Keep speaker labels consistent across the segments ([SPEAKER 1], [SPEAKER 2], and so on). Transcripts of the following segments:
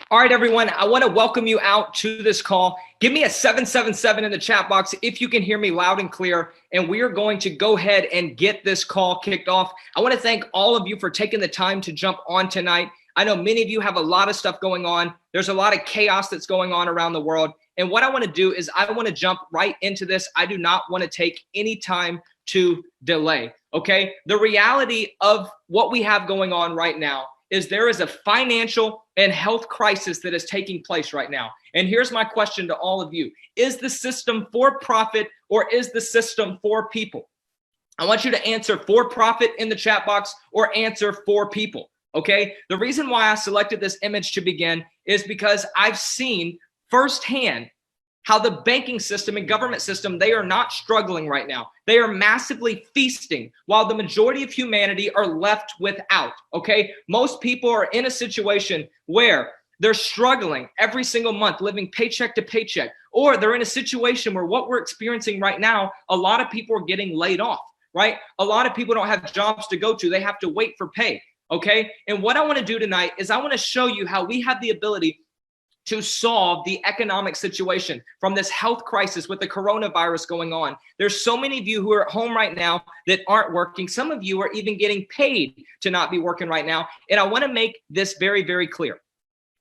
[SPEAKER 1] All right, everyone, I want to welcome you out to this call. Give me a 777 in the chat box if you can hear me loud and clear, and we are going to go ahead and get this call kicked off. I want to thank all of you for taking the time to jump on tonight. I know many of you have a lot of stuff going on. There's a lot of chaos that's going on around the world. And what I want to do is I want to jump right into this. I do not want to take any time to delay, okay? The reality of what we have going on right now is there is a financial and health crisis that is taking place right now. And here's my question to all of you. Is the system for profit or is the system for people? I want you to answer for profit in the chat box or answer for people, okay? The reason why I selected this image to begin is because I've seen firsthand how the banking system and government system, they are not struggling right now. They are massively feasting while the majority of humanity are left without, okay? Most people are in a situation where they're struggling every single month, living paycheck to paycheck, or they're in a situation where what we're experiencing right now, a lot of people are getting laid off, right? A lot of people don't have jobs to go to. They have to wait for pay, okay? And what I want to do tonight is I want to show you how we have the ability to solve the economic situation from this health crisis with the coronavirus going on. There's so many of you who are at home right now that aren't working. Some of you are even getting paid to not be working right now. And I want to make this very, very clear.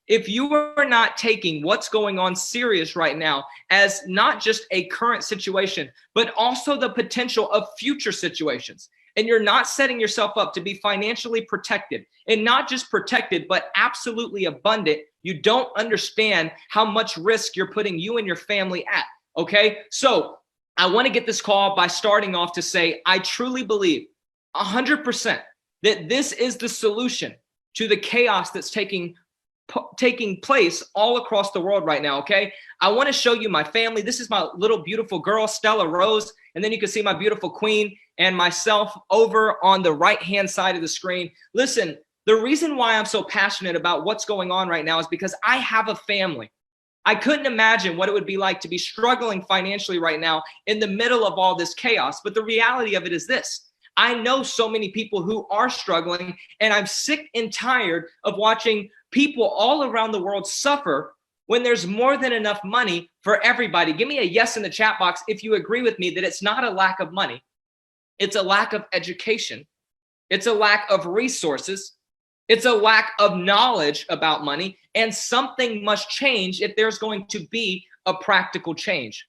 [SPEAKER 1] If you are not taking what's going on serious right now as not just a current situation, but also the potential of future situations, and you're not setting yourself up to be financially protected, and not just protected, but absolutely abundant, you don't understand how much risk you're putting you and your family at, okay? So I want to get this call by starting off to say, I truly believe 100% that this is the solution to the chaos that's taking place all across the world right now, okay? I want to show you my family. This is my little beautiful girl, Stella Rose, and then you can see my beautiful queen and myself over on the right-hand side of the screen. Listen, the reason why I'm so passionate about what's going on right now is because I have a family. I couldn't imagine what it would be like to be struggling financially right now in the middle of all this chaos. But the reality of it is this. I know so many people who are struggling, and I'm sick and tired of watching people all around the world suffer when there's more than enough money for everybody. Give me a yes in the chat box if you agree with me that it's not a lack of money. It's a lack of education. It's a lack of resources. It's a lack of knowledge about money, and something must change if there's going to be a practical change.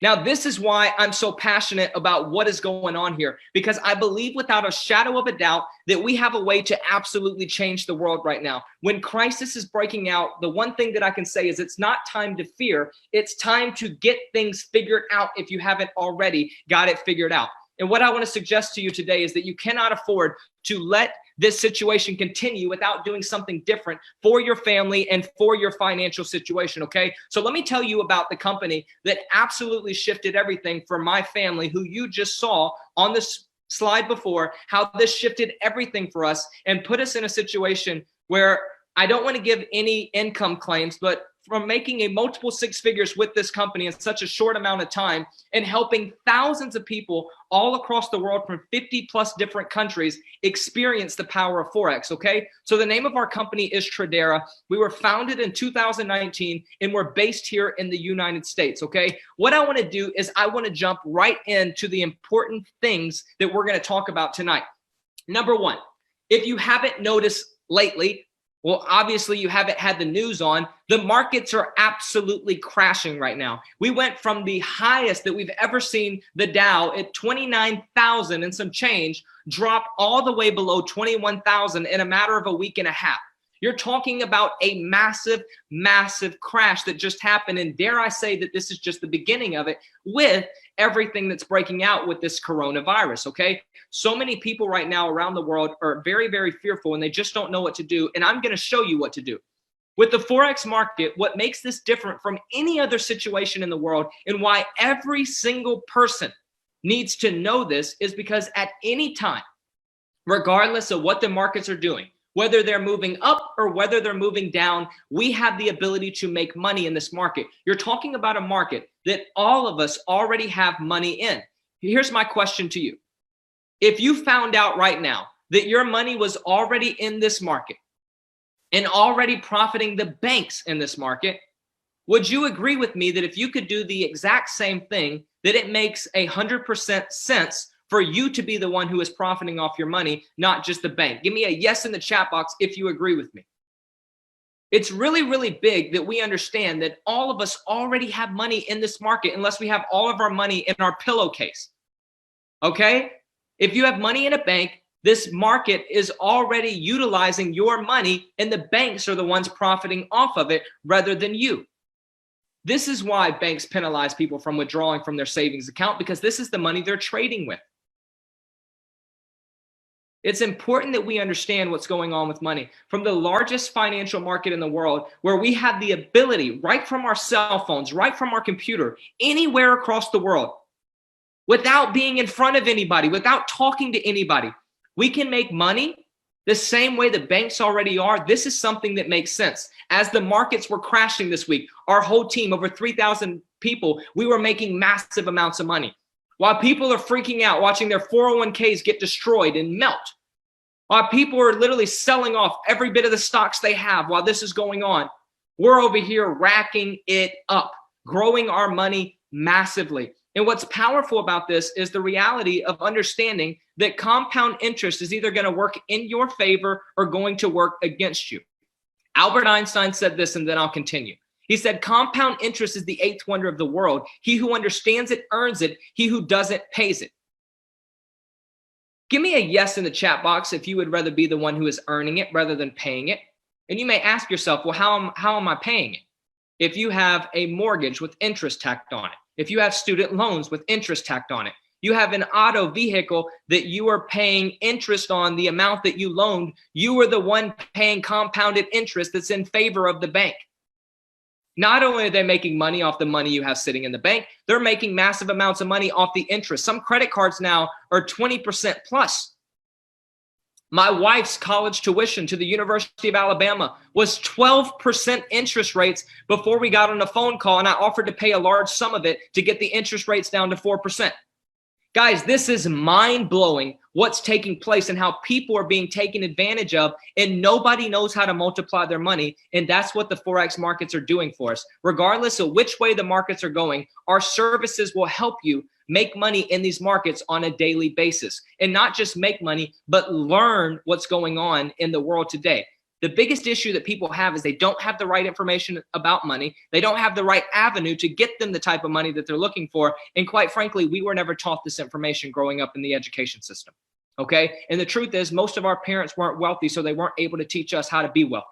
[SPEAKER 1] Now, this is why I'm so passionate about what is going on here, because I believe without a shadow of a doubt that we have a way to absolutely change the world right now. When crisis is breaking out, the one thing that I can say is it's not time to fear. It's time to get things figured out if you haven't already got it figured out. And what I want to suggest to you today is that you cannot afford to let this situation continue without doing something different for your family and for your financial situation, okay? So let me tell you about the company that absolutely shifted everything for my family, who you just saw on this slide before, how this shifted everything for us and put us in a situation where I don't want to give any income claims, but from making a multiple six figures with this company in such a short amount of time and helping thousands of people all across the world from 50 plus different countries experience the power of Forex, okay? So the name of our company is Tradera. We were founded in 2019 and we're based here in the United States, okay? What I want to do is I want to jump right into the important things that we're going to talk about tonight. Number one, if you haven't noticed lately, well, obviously you haven't had the news on, the markets are absolutely crashing right now. We went from the highest that we've ever seen, the Dow at 29,000 and some change, drop all the way below 21,000 in a matter of a week and a half. You're talking about a massive, massive crash that just happened. And dare I say that this is just the beginning of it with everything that's breaking out with this coronavirus, okay? So many people right now around the world are very, very fearful and they just don't know what to do. And I'm going to show you what to do. With the Forex market, what makes this different from any other situation in the world and why every single person needs to know this is because at any time, regardless of what the markets are doing, whether they're moving up or whether they're moving down, we have the ability to make money in this market. You're talking about a market that all of us already have money in. Here's my question to you. If you found out right now that your money was already in this market, and already profiting the banks in this market, would you agree with me that if you could do the exact same thing, that it makes 100% sense for you to be the one who is profiting off your money, not just the bank? Give me a yes in the chat box if you agree with me. It's really, really big that we understand that all of us already have money in this market unless we have all of our money in our pillowcase. Okay? If you have money in a bank, this market is already utilizing your money and the banks are the ones profiting off of it rather than you. This is why banks penalize people from withdrawing from their savings account, because this is the money they're trading with. It's important that we understand what's going on with money. From the largest financial market in the world, where we have the ability right from our cell phones, right from our computer, anywhere across the world, without being in front of anybody, without talking to anybody, we can make money the same way the banks already are. This is something that makes sense. As the markets were crashing this week, our whole team, over 3,000 people, we were making massive amounts of money. While people are freaking out, watching their 401ks get destroyed and melt, while people are literally selling off every bit of the stocks they have while this is going on, we're over here racking it up, growing our money massively. And what's powerful about this is the reality of understanding that compound interest is either going to work in your favor or going to work against you. Albert Einstein said this, and then I'll continue. He said, compound interest is the eighth wonder of the world. He who understands it earns it. He who doesn't pays it. Give me a yes in the chat box if you would rather be the one who is earning it rather than paying it. And you may ask yourself, well, how am I paying it? If you have a mortgage with interest tacked on it, if you have student loans with interest tacked on it, you have an auto vehicle that you are paying interest on the amount that you loaned, you are the one paying compounded interest that's in favor of the bank. Not only are they making money off the money you have sitting in the bank, they're making massive amounts of money off the interest. Some credit cards now are 20% plus. My wife's college tuition to the University of Alabama was 12% interest rates before we got on a phone call, and I offered to pay a large sum of it to get the interest rates down to 4%. Guys, this is mind-blowing what's taking place and how people are being taken advantage of, and nobody knows how to multiply their money, and that's what the Forex markets are doing for us. Regardless of which way the markets are going, our services will help you make money in these markets on a daily basis, and not just make money, but learn what's going on in the world today. The biggest issue that people have is they don't have the right information about money. They don't have the right avenue to get them the type of money that they're looking for. And quite frankly, we were never taught this information growing up in the education system. Okay. And the truth is, most of our parents weren't wealthy, so they weren't able to teach us how to be wealthy.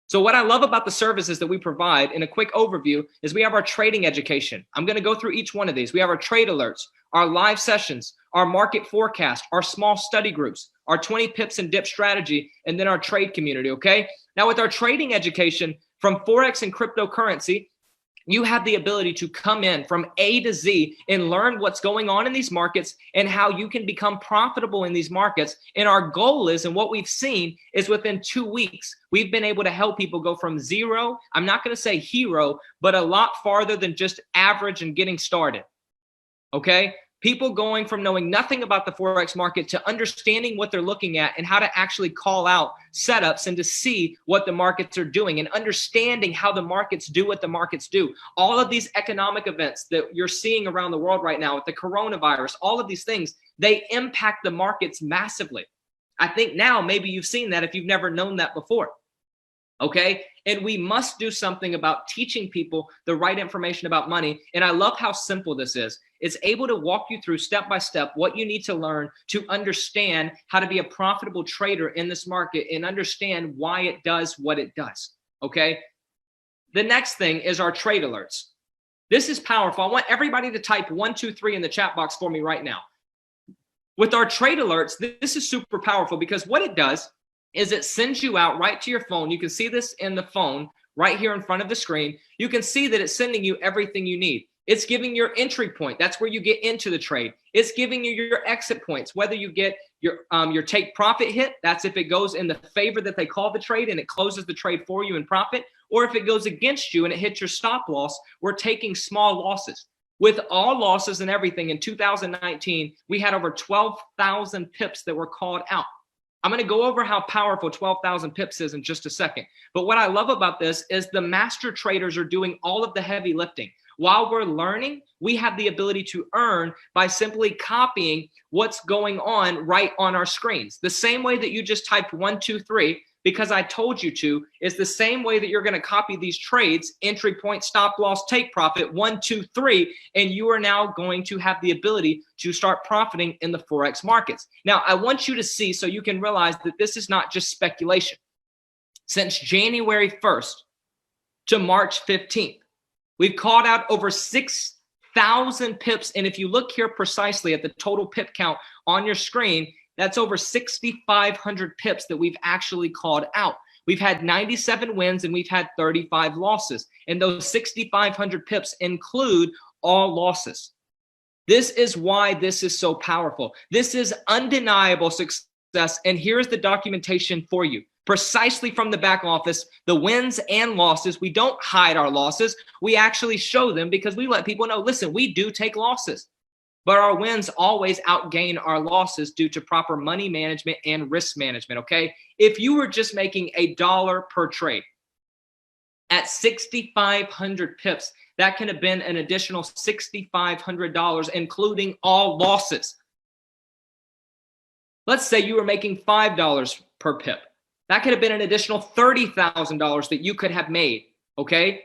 [SPEAKER 1] So what I love about the services that we provide, in a quick overview, is we have our trading education. I'm going to go through each one of these. We have our trade alerts, our live sessions, our market forecast, our small study groups, our 20 pips and dip strategy, and then our trade community, okay? Now with our trading education from Forex and cryptocurrency, you have the ability to come in from A to Z and learn what's going on in these markets and how you can become profitable in these markets. And our goal is, and what we've seen is, within 2 weeks, we've been able to help people go from zero, I'm not going to say hero, but a lot farther than just average and getting started. Okay? People going from knowing nothing about the Forex market to understanding what they're looking at and how to actually call out setups and to see what the markets are doing and understanding how the markets do what the markets do. All of these economic events that you're seeing around the world right now with the coronavirus, all of these things, they impact the markets massively. I think now maybe you've seen that if you've never known that before. Okay. And we must do something about teaching people the right information about money. And I love how simple this is. It's able to walk you through step by step what you need to learn to understand how to be a profitable trader in this market and understand why it does what it does. Okay. The next thing is our trade alerts. This is powerful. I want everybody to type 1, 2, 3 in the chat box for me right now. With our trade alerts, this is super powerful because what it does is it sends you out right to your phone. You can see this in the phone right here in front of the screen. You can see that it's sending you everything you need. It's giving your entry point. That's where you get into the trade. It's giving you your exit points, whether you get your take profit hit. That's if it goes in the favor that they call the trade and it closes the trade for you in profit, or if it goes against you and it hits your stop loss, we're taking small losses. With all losses and everything in 2019, we had over 12,000 pips that were called out. I'm going to go over how powerful 12,000 pips is in just a second. But what I love about this is the master traders are doing all of the heavy lifting. While we're learning, we have the ability to earn by simply copying what's going on right on our screens. The same way that you just typed 1, 2, 3, because I told you to, is the same way that you're going to copy these trades: entry point, stop loss, take profit, 1, 2, 3, and you are now going to have the ability to start profiting in the Forex markets. Now, I want you to see, so you can realize that this is not just speculation. Since January 1st to March 15th, we've called out over 6,000 pips. And if you look here precisely at the total pip count on your screen, that's over 6,500 pips that we've actually called out. We've had 97 wins and we've had 35 losses. And those 6,500 pips include all losses. This is why this is so powerful. This is undeniable success. And here's the documentation for you. Precisely from the back office, the wins and losses. We don't hide our losses. We actually show them because we let people know, listen, we do take losses, but our wins always outgain our losses due to proper money management and risk management, okay? If you were just making $1 per trade at 6,500 pips, that could have been an additional $6,500, including all losses. Let's say you were making $5 per pip. That could have been an additional $30,000 that you could have made, okay?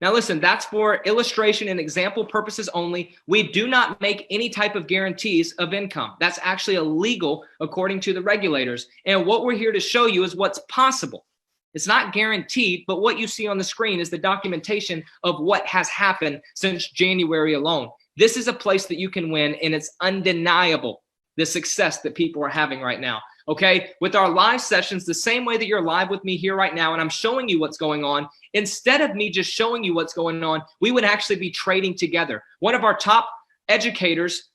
[SPEAKER 1] Now listen, that's for illustration and example purposes only. We do not make any type of guarantees of income. That's actually illegal according to the regulators. And what we're here to show you is what's possible. It's not guaranteed, but what you see on the screen is the documentation of what has happened since January alone. This is a place that you can win, and it's undeniable, the success that people are having right now. Okay, with our live sessions, the same way that you're live with me here right now, and I'm showing you what's going on, instead of me just showing you what's going on, we would actually be trading together. One of our top educators,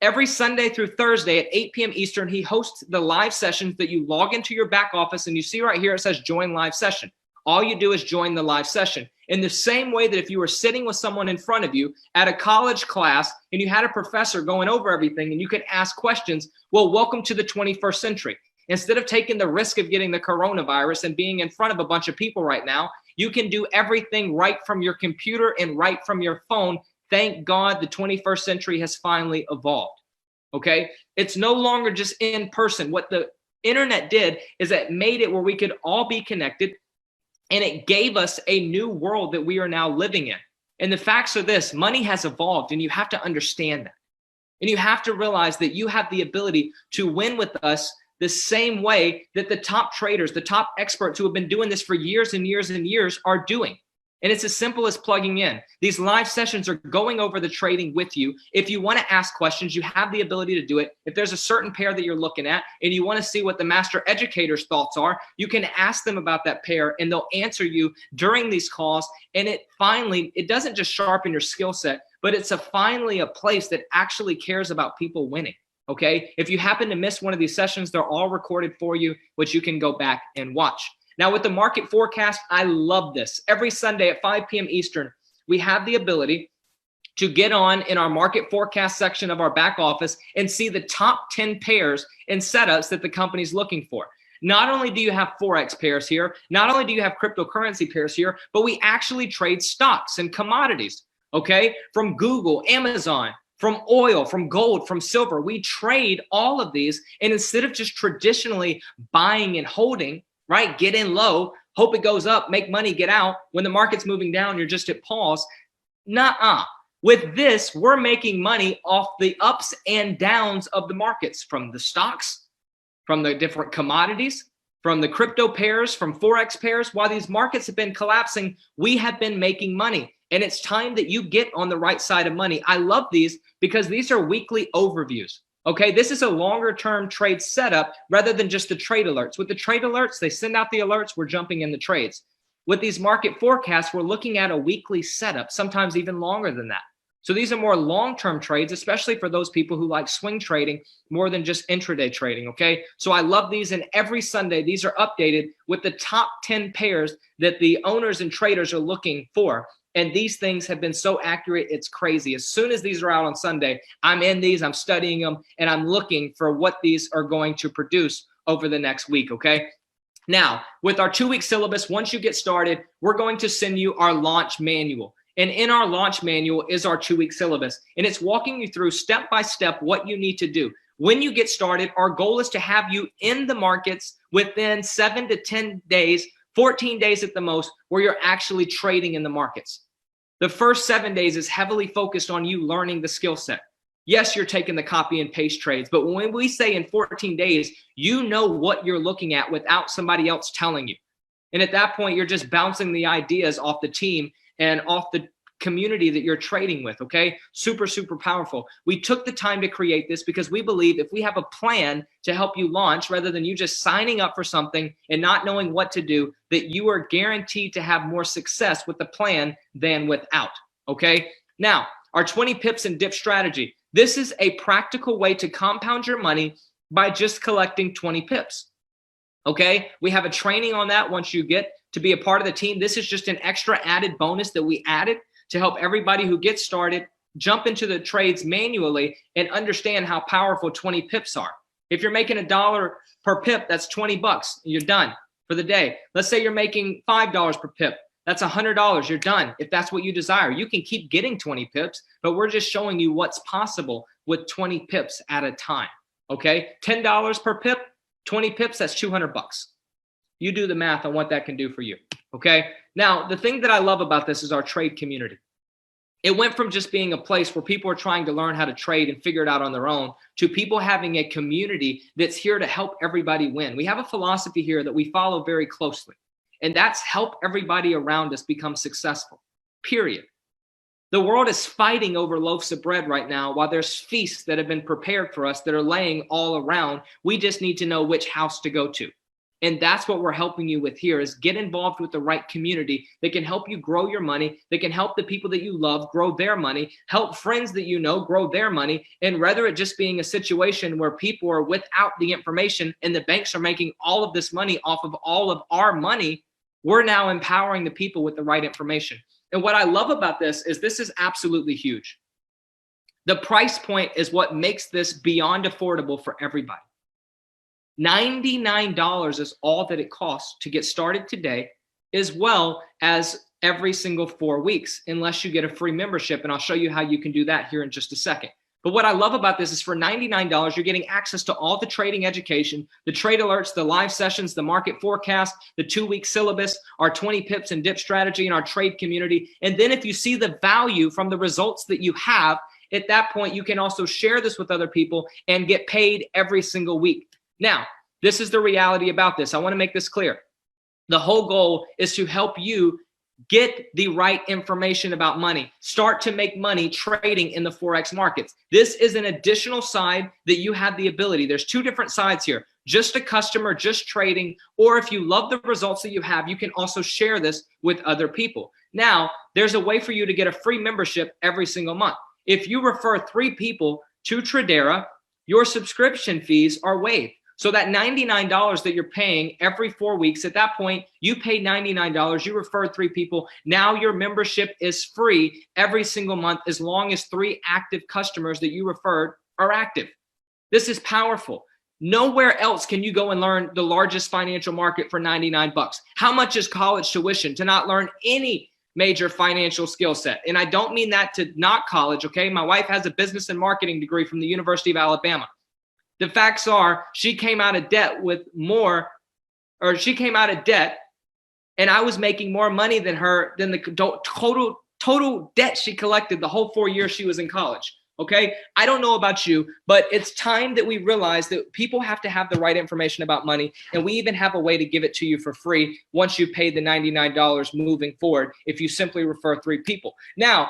[SPEAKER 1] every Sunday through Thursday at 8 p.m. Eastern, he hosts the live sessions that you log into your back office, and you see right here, it says join live session. All you do is join the live session. In the same way that if you were sitting with someone in front of you at a college class and you had a professor going over everything and you could ask questions, well, welcome to the 21st century. Instead of taking the risk of getting the coronavirus and being in front of a bunch of people right now, you can do everything right from your computer and right from your phone. Thank God the 21st century has finally evolved. Okay? It's no longer just in person. What the internet did is it made it where we could all be connected, and it gave us a new world that we are now living in. And the facts are this: money has evolved, and you have to understand that. And you have to realize that you have the ability to win with us the same way that the top traders, the top experts who have been doing this for years and years and years are doing. And it's as simple as plugging in. These live sessions are going over the trading with you. If you want to ask questions, you have the ability to do it. If there's a certain pair that you're looking at and you want to see what the master educator's thoughts are, you can ask them about that pair and they'll answer you during these calls. And it doesn't just sharpen your skill set, but it's finally a place that actually cares about people winning. Okay. If you happen to miss one of these sessions, they're all recorded for you, which you can go back and watch. Now with the market forecast, I love this. Every Sunday at 5 p.m. Eastern, we have the ability to get on in our market forecast section of our back office and see the top 10 pairs and setups that the company's looking for. Not only do you have Forex pairs here, not only do you have cryptocurrency pairs here, but we actually trade stocks and commodities, okay? From Google, Amazon, from oil, from gold, from silver. We trade all of these. And instead of just traditionally buying and holding, right? Get in low, hope it goes up, make money, get out. When the market's moving down, you're just at pause. Nuh-uh. With this, we're making money off the ups and downs of the markets, from the stocks, from the different commodities, from the crypto pairs, from Forex pairs. While these markets have been collapsing, we have been making money. And it's time that you get on the right side of money. I love these because these are weekly overviews. Okay, this is a longer term trade setup rather than just the trade alerts. With the trade alerts, they send out the alerts, we're jumping in the trades. With these market forecasts, we're looking at a weekly setup, sometimes even longer than that. So these are more long-term trades, especially for those people who like swing trading more than just intraday trading, okay? So I love these, and every Sunday, these are updated with the top 10 pairs that the owners and traders are looking for. And these things have been so accurate, it's crazy. As soon as these are out on Sunday, I'm in these, I'm studying them, and I'm looking for what these are going to produce over the next week, okay? Now, with our 2-week syllabus, once you get started, we're going to send you our launch manual. And in our launch manual is our 2-week syllabus. And it's walking you through step by step what you need to do. When you get started, our goal is to have you in the markets within 7 to 10 days, 14 days at the most, where you're actually trading in the markets. The first 7 days is heavily focused on you learning the skill set. Yes, you're taking the copy and paste trades, but when we say in 14 days, you know what you're looking at without somebody else telling you. And at that point, you're just bouncing the ideas off the team and off the community that you're trading with, okay? Super, super powerful. We took the time to create this because we believe if we have a plan to help you launch, rather than you just signing up for something and not knowing what to do, that you are guaranteed to have more success with the plan than without, okay? Now, our 20 pips and dip strategy. This is a practical way to compound your money by just collecting 20 pips. Okay, we have a training on that once you get to be a part of the team. This is just an extra added bonus that we added to help everybody who gets started jump into the trades manually and understand how powerful 20 pips are. If you're making $1 per pip, that's 20 bucks. You're done for the day. Let's say you're making $5 per pip. That's $100. You're done. If that's what you desire, you can keep getting 20 pips, but we're just showing you what's possible with 20 pips at a time. Okay, $10 per pip, 20 pips, that's 200 bucks. You do the math on what that can do for you. Okay, now the thing that I love about this is our trade community. It went from just being a place where people are trying to learn how to trade and figure it out on their own to people having a community that's here to help everybody win. We have a philosophy here that we follow very closely. And that's help everybody around us become successful, period. The world is fighting over loaves of bread right now while there's feasts that have been prepared for us that are laying all around. We just need to know which house to go to. And that's what we're helping you with here is get involved with the right community that can help you grow your money, that can help the people that you love grow their money, help friends that you know grow their money, and rather it just being a situation where people are without the information and the banks are making all of this money off of all of our money. We're now empowering the people with the right information. And what I love about this is absolutely huge. The price point is what makes this beyond affordable for everybody. $99 is all that it costs to get started today, as well as every single 4 weeks, unless you get a free membership. And I'll show you how you can do that here in just a second. But what I love about this is for $99, you're getting access to all the trading education, the trade alerts, the live sessions, the market forecast, the 2-week syllabus, our 20 pips and dip strategy, and our trade community. And then if you see the value from the results that you have, at that point, you can also share this with other people and get paid every single week. Now, this is the reality about this. I want to make this clear. The whole goal is to help you get the right information about money. Start to make money trading in the Forex markets. This is an additional side that you have the ability. There's 2 different sides here. Just a customer, just trading, or if you love the results that you have, you can also share this with other people. Now, there's a way for you to get a free membership every single month. If you refer 3 people to Tradera, your subscription fees are waived. So that $99 that you're paying every 4 weeks, at that point, you pay $99, you refer 3 people. Now your membership is free every single month as long as 3 active customers that you referred are active. This is powerful. Nowhere else can you go and learn the largest financial market for 99 bucks. How much is college tuition to not learn any major financial skill set? And I don't mean that to knock college, okay? My wife has a business and marketing degree from the University of Alabama. The facts are she came out of debt with more, or she came out of debt and I was making more money than her, than the total debt she collected the whole 4 years she was in college. Okay. I don't know about you, but it's time that we realize that people have to have the right information about money. And we even have a way to give it to you for free once you pay the $99 moving forward, if you simply refer 3 people. Now,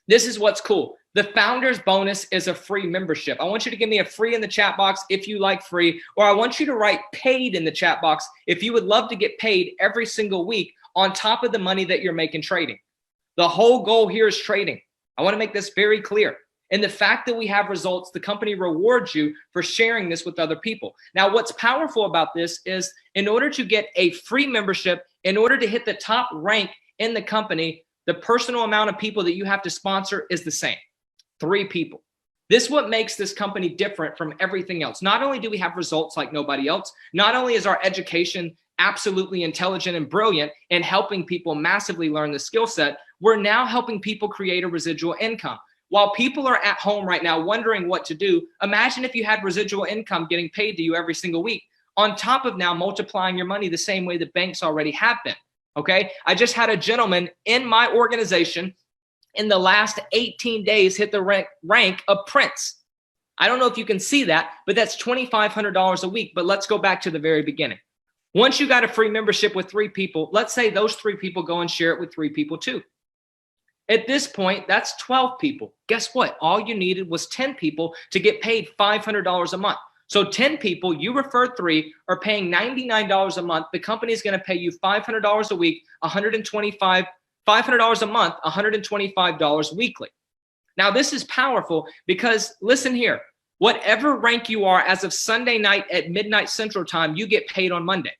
[SPEAKER 1] this is what's cool. The founder's bonus is a free membership. I want you to give me a free in the chat box if you like free, or I want you to write paid in the chat box if you would love to get paid every single week on top of the money that you're making trading. The whole goal here is trading. I want to make this very clear. And the fact that we have results, the company rewards you for sharing this with other people. Now, what's powerful about this is in order to get a free membership, in order to hit the top rank in the company, the personal amount of people that you have to sponsor is the same. 3 people. This is what makes this company different from everything else. Not only do we have results like nobody else, not only is our education absolutely intelligent and brilliant and helping people massively learn the skill set, we're now helping people create a residual income. While people are at home right now wondering what to do, imagine if you had residual income getting paid to you every single week, on top of now multiplying your money the same way the banks already have been. Okay, I just had a gentleman in my organization in the last 18 days hit the rank of Prince. I don't know if you can see that, but that's $2,500 a week. But let's go back to the very beginning. Once you got a free membership with 3 people, let's say those 3 people go and share it with 3 people too. At this point, that's 12 people. Guess what? All you needed was 10 people to get paid $500 a month. So 10 people, you referred 3, are paying $99 a month. The company is going to pay you $500 a week, $500 a month, $125 weekly. Now, this is powerful because listen here, whatever rank you are as of Sunday night at midnight Central Time, you get paid on Monday.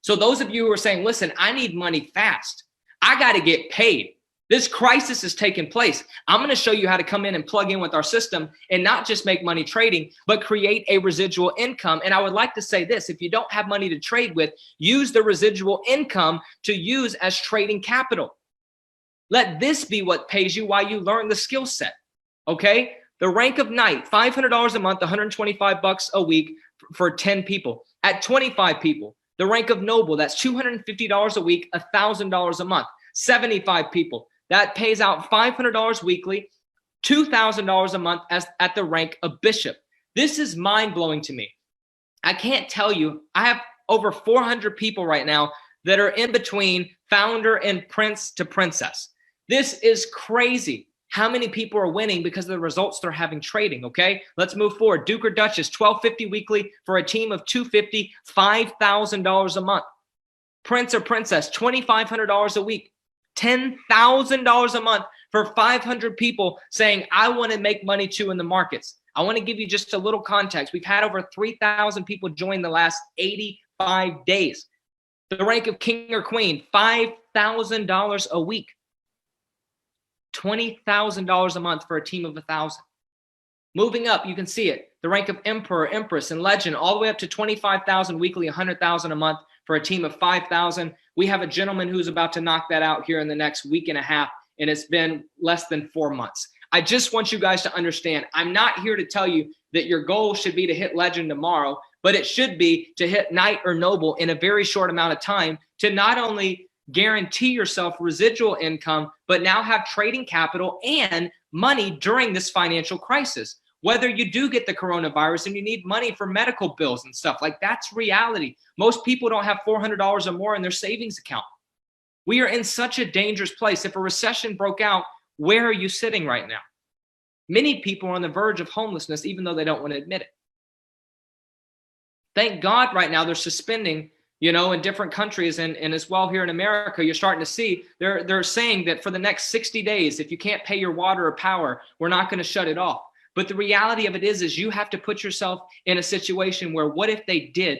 [SPEAKER 1] So those of you who are saying, listen, I need money fast. I got to get paid. This crisis is taking place. I'm going to show you how to come in and plug in with our system and not just make money trading, but create a residual income. And I would like to say this, if you don't have money to trade with, use the residual income to use as trading capital. Let this be what pays you while you learn the skill set. Okay? The rank of night, $500 a month, $125 a week for 10 people. At 25 people, the rank of noble, that's $250 a week, $1,000 a month. 75 people. That pays out $500 weekly, $2,000 a month at the rank of bishop. This is mind-blowing to me. I can't tell you, I have over 400 people right now that are in between founder and prince to princess. This is crazy how many people are winning because of the results they're having trading, okay? Let's move forward. Duke or Duchess, $1,250 weekly for a team of 250, $5,000 a month. Prince or princess, $2,500 a week. $10,000 a month for 500 people saying, I want to make money too in the markets. I want to give you just a little context. We've had over 3,000 people join the last 85 days. The rank of king or queen, $5,000 a week. $20,000 a month for a team of 1,000. Moving up, you can see it. The rank of emperor, empress, and legend, all the way up to 25,000 weekly, 100,000 a month for a team of 5,000. We have a gentleman who's about to knock that out here in the next week and a half, and it's been less than 4 months. I just want you guys to understand, I'm not here to tell you that your goal should be to hit legend tomorrow, but it should be to hit knight or noble in a very short amount of time to not only guarantee yourself residual income, but now have trading capital and money during this financial crisis. Whether you do get the coronavirus and you need money for medical bills and stuff, like that's reality. Most people don't have $400 or more in their savings account. We are in such a dangerous place. If a recession broke out, where are you sitting right now? Many people are on the verge of homelessness, even though they don't want to admit it. Thank God right now they're suspending, in different countries and as well here in America, you're starting to see they're saying that for the next 60 days, if you can't pay your water or power, we're not going to shut it off. But the reality of it is you have to put yourself in a situation where what if they did?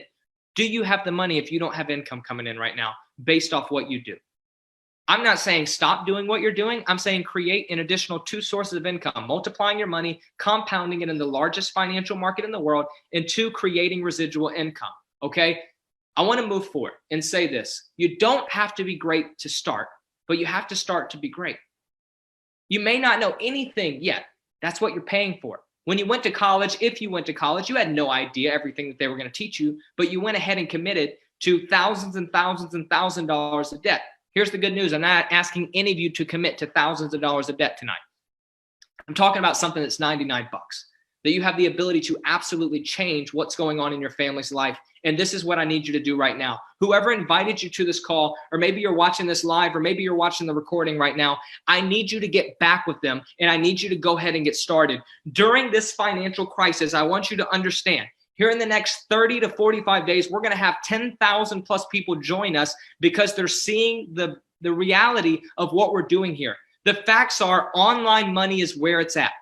[SPEAKER 1] Do you have the money if you don't have income coming in right now based off what you do? I'm not saying stop doing what you're doing. I'm saying create an additional 2 sources of income, multiplying your money, compounding it in the largest financial market in the world, and 2, creating residual income, okay? I want to move forward and say this. You don't have to be great to start, but you have to start to be great. You may not know anything yet. That's what you're paying for. When you went to college, if you went to college, you had no idea everything that they were going to teach you, but you went ahead and committed to thousands and thousands and thousands of dollars of debt. Here's the good news. I'm not asking any of you to commit to thousands of dollars of debt tonight. I'm talking about something that's 99 bucks, that you have the ability to absolutely change what's going on in your family's life. And this is what I need you to do right now. Whoever invited you to this call, or maybe you're watching this live, or maybe you're watching the recording right now, I need you to get back with them, and I need you to go ahead and get started. During this financial crisis, I want you to understand, here in the next 30 to 45 days, we're going to have 10,000 plus people join us because they're seeing the reality of what we're doing here. The facts are online money is where it's at.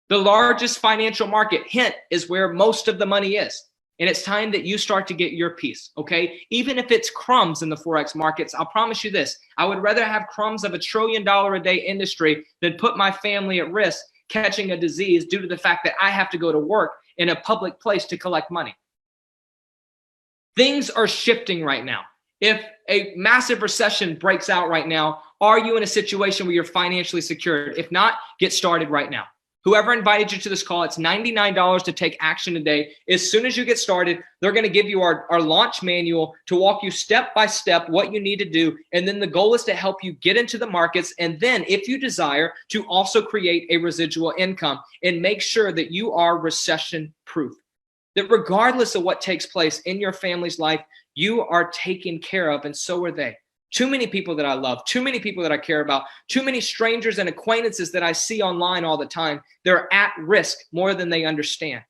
[SPEAKER 1] The largest financial market, hint, is where most of the money is. And it's time that you start to get your piece, okay? Even if it's crumbs in the Forex markets, I'll promise you this. I would rather have crumbs of $1 trillion a day industry than put my family at risk catching a disease due to the fact that I have to go to work in a public place to collect money. Things are shifting right now. If a massive recession breaks out right now, are you in a situation where you're financially secured? If not, get started right now. Whoever invited you to this call, it's $99 to take action today. As soon as you get started, they're going to give you our launch manual to walk you step by step what you need to do. And then the goal is to help you get into the markets. And then if you desire, to also create a residual income and make sure that you are recession proof. That regardless of what takes place in your family's life, you are taken care of, and so are they. Too many people that I love, too many people that I care about, too many strangers and acquaintances that I see online all the time, they're at risk more than they understand.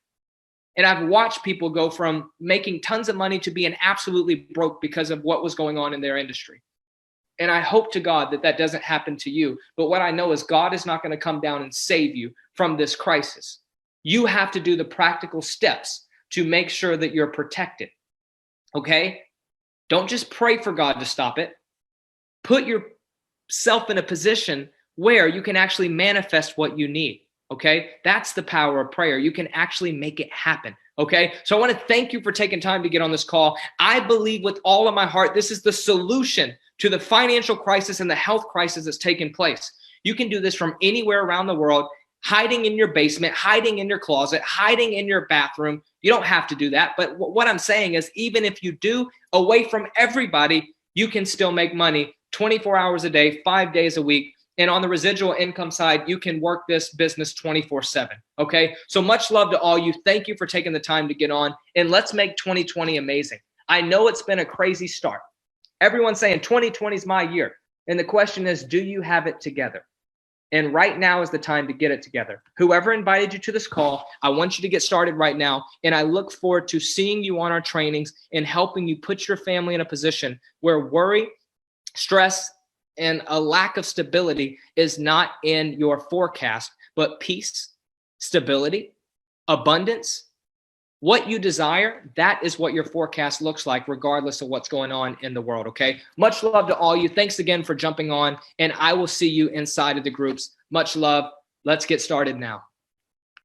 [SPEAKER 1] And I've watched people go from making tons of money to being absolutely broke because of what was going on in their industry. And I hope to God that that doesn't happen to you. But what I know is God is not going to come down and save you from this crisis. You have to do the practical steps to make sure that you're protected. Okay? Don't just pray for God to stop it. Put yourself in a position where you can actually manifest what you need. Okay? That's the power of prayer. You can actually make it happen. Okay? So I want to thank you for taking time to get on this call. I believe with all of my heart, this is the solution to the financial crisis and the health crisis that's taken place. You can do this from anywhere around the world, hiding in your basement, hiding in your closet, hiding in your bathroom. You don't have to do that. But what I'm saying is, even if you do, away from everybody, you can still make money 24 hours a day, 5 days a week. And on the residual income side, you can work this business 24/7. Okay. So much love to all you. Thank you for taking the time to get on, and let's make 2020 amazing. I know it's been a crazy start. Everyone's saying 2020 is my year. And the question is, do you have it together? And right now is the time to get it together. Whoever invited you to this call, I want you to get started right now. And I look forward to seeing you on our trainings and helping you put your family in a position where worry, stress, and a lack of stability is not in your forecast, but peace, stability, abundance. What you desire, that is what your forecast looks like, regardless of what's going on in the world, okay? Much love to all you. Thanks again for jumping on, and I will see you inside of the groups. Much love. Let's get started now.